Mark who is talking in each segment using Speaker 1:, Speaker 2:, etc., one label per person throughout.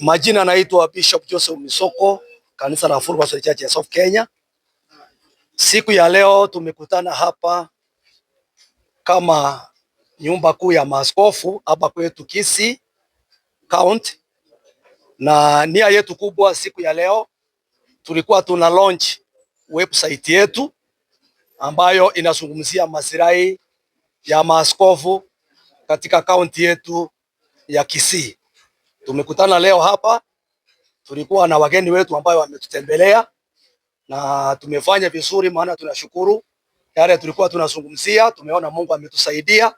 Speaker 1: Majina naitwa Bishop Joseph Misoko, kanisa la Full Gospel Church of Kenya. Siku ya leo tumekutana hapa kama nyumba kuu ya maaskofu hapa kwetu Kisii County, na nia yetu kubwa siku ya leo tulikuwa tuna launch website yetu ambayo inazungumzia maslahi ya maaskofu katika kaunti yetu ya Kisii. Tumekutana leo hapa, tulikuwa na wageni wetu ambao wametutembelea na tumefanya vizuri, maana tunashukuru yale tulikuwa tunazungumzia, tumeona Mungu ametusaidia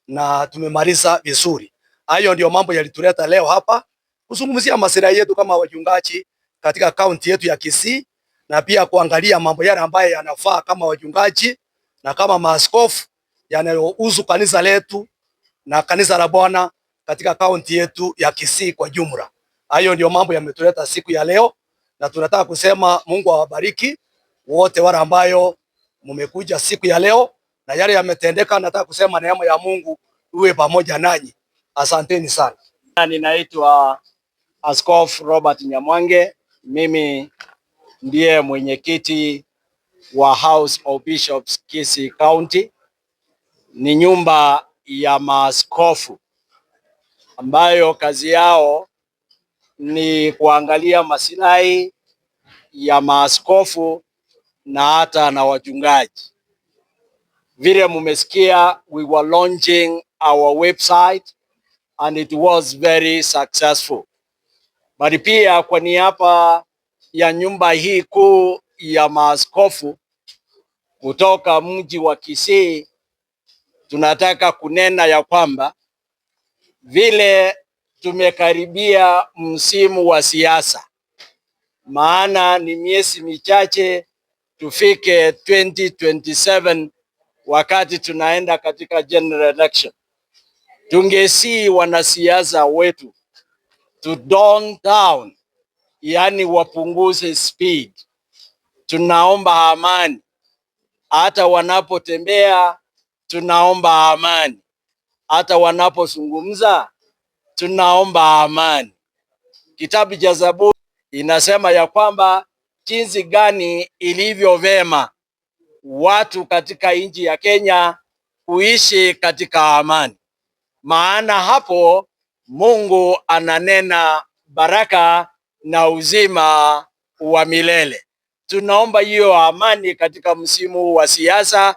Speaker 1: na tumemaliza vizuri. Hayo ndio mambo yalituleta leo hapa kuzungumzia maslahi yetu kama wachungaji katika kaunti yetu ya Kisii, na pia kuangalia mambo yale ambayo yanafaa kama wachungaji na kama maaskofu yanayohusu kanisa letu na kanisa la Bwana katika kaunti yetu ya Kisii kwa jumla. Hayo ndio mambo yametuleta siku ya leo, na tunataka kusema Mungu awabariki wote wale ambayo mmekuja siku ya leo, na yale yametendeka, nataka kusema neema ya Mungu iwe pamoja nanyi. Asanteni sana.
Speaker 2: Ninaitwa Askofu Robert Nyamwange. Mimi ndiye mwenyekiti wa House of Bishops Kisii County. Ni nyumba ya maaskofu ambayo kazi yao ni kuangalia maslahi ya maaskofu na hata na wachungaji. Vile mumesikia, we were launching our website and it was very successful. Bali pia kwa niaba ya nyumba hii kuu ya maaskofu kutoka mji wa Kisii, tunataka kunena ya kwamba vile tumekaribia msimu wa siasa, maana ni miezi michache tufike 2027 wakati tunaenda katika general election. Tungesii wanasiasa wetu to tone down, yani wapunguze speed. Tunaomba amani, hata wanapotembea tunaomba amani, hata wanapozungumza tunaomba amani. Kitabu cha Zaburi inasema ya kwamba jinsi gani ilivyo vema watu katika nchi ya Kenya kuishi katika amani, maana hapo Mungu ananena baraka na uzima wa milele. Tunaomba hiyo amani katika msimu wa siasa,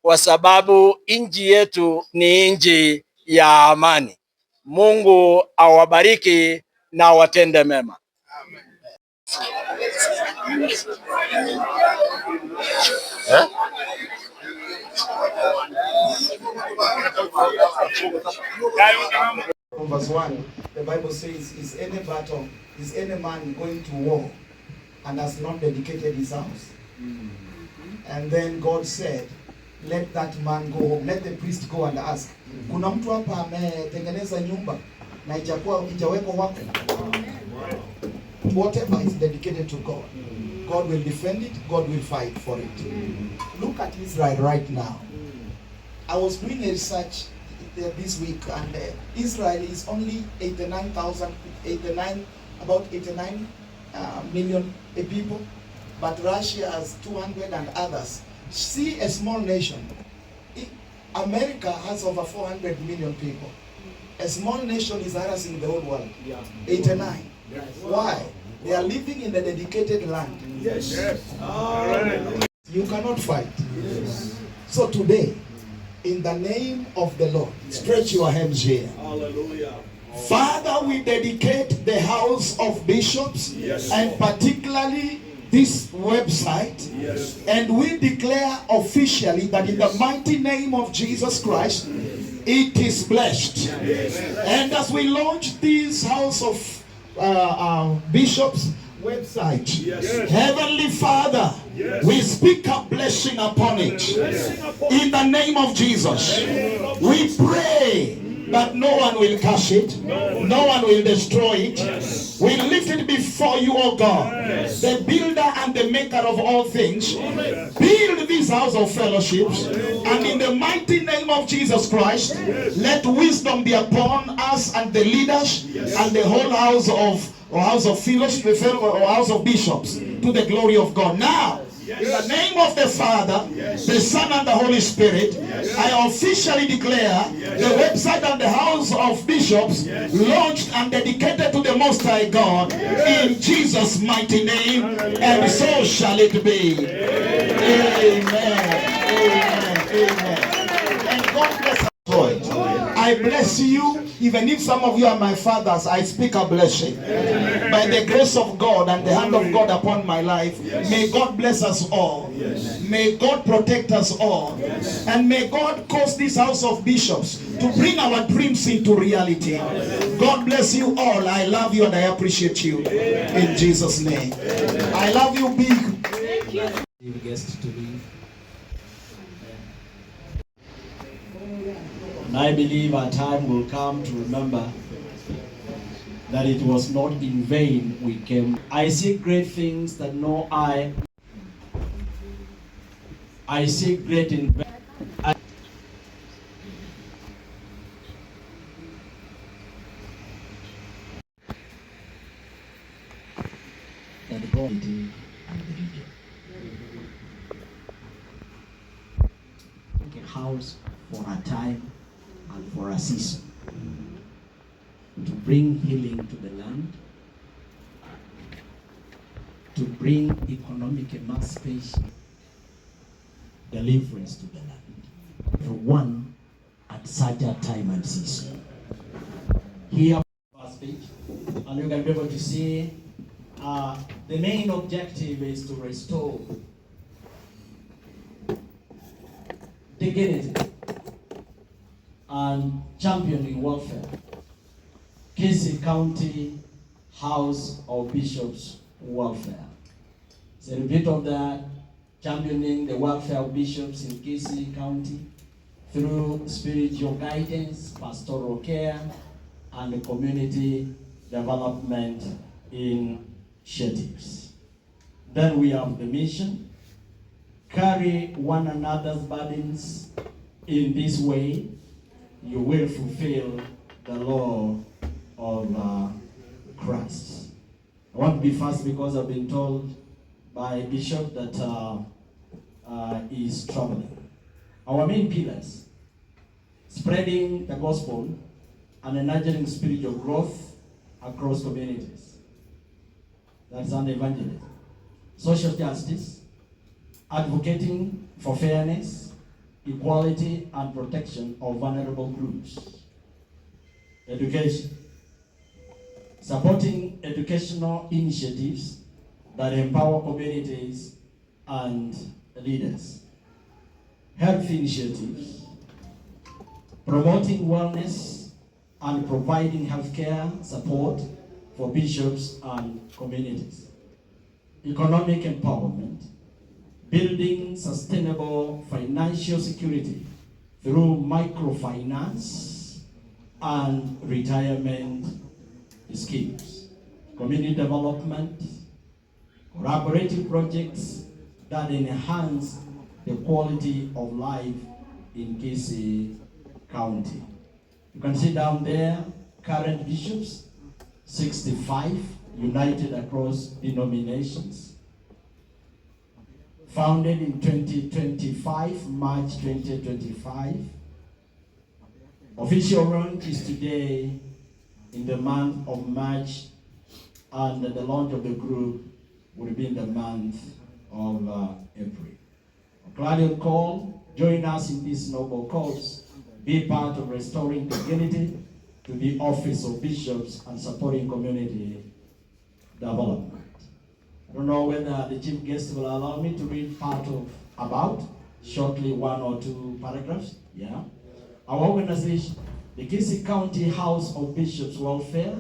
Speaker 2: kwa sababu nchi yetu ni nchi ya amani. Mungu awabariki na awatende mema.
Speaker 3: From verse 1, the Bible says, is any man going to war and has not dedicated his house? And then God said, let that man go home. Let the priest go and ask. Kuna mtu hapa ametengeneza nyumba na ijawekwa wako? Whatever is dedicated to God, God will defend it, God will fight for it. Look at Israel right now. I was doing a research this week, and Israel is only 89 million people, but Russia has 200 and others. See, a small nation. America has over 400 million people. A small nation is harassing the whole world. 89. Yes. Why? They are living in the dedicated land. Yes. Yes. You cannot fight. Yes. So today, in the name of the Lord, stretch your hands here. Hallelujah. Father, we dedicate the House of Bishops, yes, and particularly this website, yes, and we declare officially that in the mighty name of Jesus Christ, it is blessed. Yes. And as we launch this House of Bishops website, yes, Heavenly Father, yes, we speak a blessing upon it. Yes. In the name of Jesus, we pray but no one will catch it. No one will destroy it. We lift it before you, O God, the builder and the maker of all things. Build this house of fellowships, and in the mighty name of Jesus Christ, let wisdom be upon us and the leaders and the whole house of fellowship, or house of bishops, to the glory of God. Now, in the name of the Father, the Son, and the Holy Spirit, I officially declare the website and the House of Bishops launched and dedicated to the Most High God in Jesus' mighty name, and so shall it be. Amen. Amen. Amen. And God bless us. I bless you. Even if some of you are my fathers, I speak a blessing. By the grace of God and the hand of God upon my life, may God bless us all. May God protect us all. And may God cause this house of bishops to bring our dreams into reality. God bless you all. I love you and I appreciate you. In Jesus' name. I love you big. Thank you. Guest to leave.
Speaker 2: And I believe our time will come to remember that it was not in vain we came. I see great things that no eye. I see great investment. That God and the region. Like a house for a time and for a season, to bring healing to the land, to bring economic emancipation, deliverance to the land, for one at such a time and season. Here, first page, and you can be able to see the main objective is to restore dignity and championing welfare. Kisii County House of Bishops welfare. It's a repeat of that, championing the welfare of bishops in Kisii County through spiritual guidance, pastoral care, and community development initiatives. Then we have the mission: carry one another's burdens. In this way, you will fulfill the law of Christ. I want to be fast because I've been told by a bishop that is traveling. Our main pillars: spreading the gospel and encouraging spiritual growth across communities. That's an evangelism. Social justice, advocating for fairness, equality, and protection of vulnerable groups. Education, supporting educational initiatives that empower communities and leaders. Health initiatives, promoting wellness and providing healthcare support for bishops and communities. Economic empowerment, building sustainable financial security through microfinance and retirement schemes. Community development, collaborative projects that enhance the quality of life in Kisii County. You can see down there, current bishops, 65, united across denominations. Founded in 2025, March 2025. Official launch is today in the month of March, and the launch of the group will be in the month of April. Claudian call, join us in this noble cause. Be part of restoring dignity to the office of bishops and supporting community development. I don't know whether the chief guest will allow me to read part of about, shortly, 1 or 2 paragraphs. Yeah. Our organization, the Kisii County House of Bishops Welfare,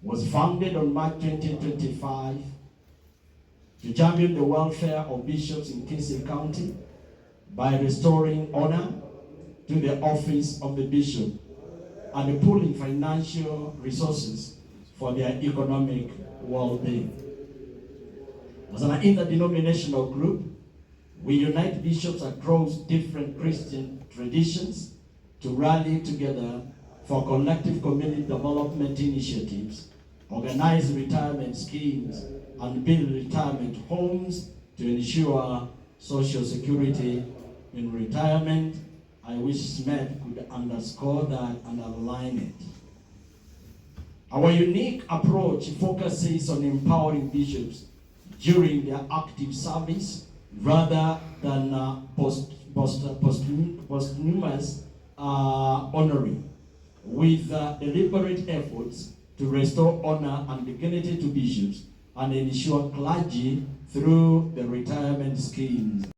Speaker 2: was founded on March 2025 to champion the welfare of bishops in Kisii County by restoring honor to the office of the bishop and pooling financial resources for their economic well-being. As an interdenominational group, we unite bishops across different Christian traditions to rally together for collective community development initiatives, organize retirement schemes, and build retirement homes to ensure social security in retirement. I wish Smith could underscore that and align it. Our unique approach focuses on empowering bishops during their active service rather than posthumous honoring, with deliberate efforts to restore honor and dignity to bishops and ensure clergy through the retirement schemes.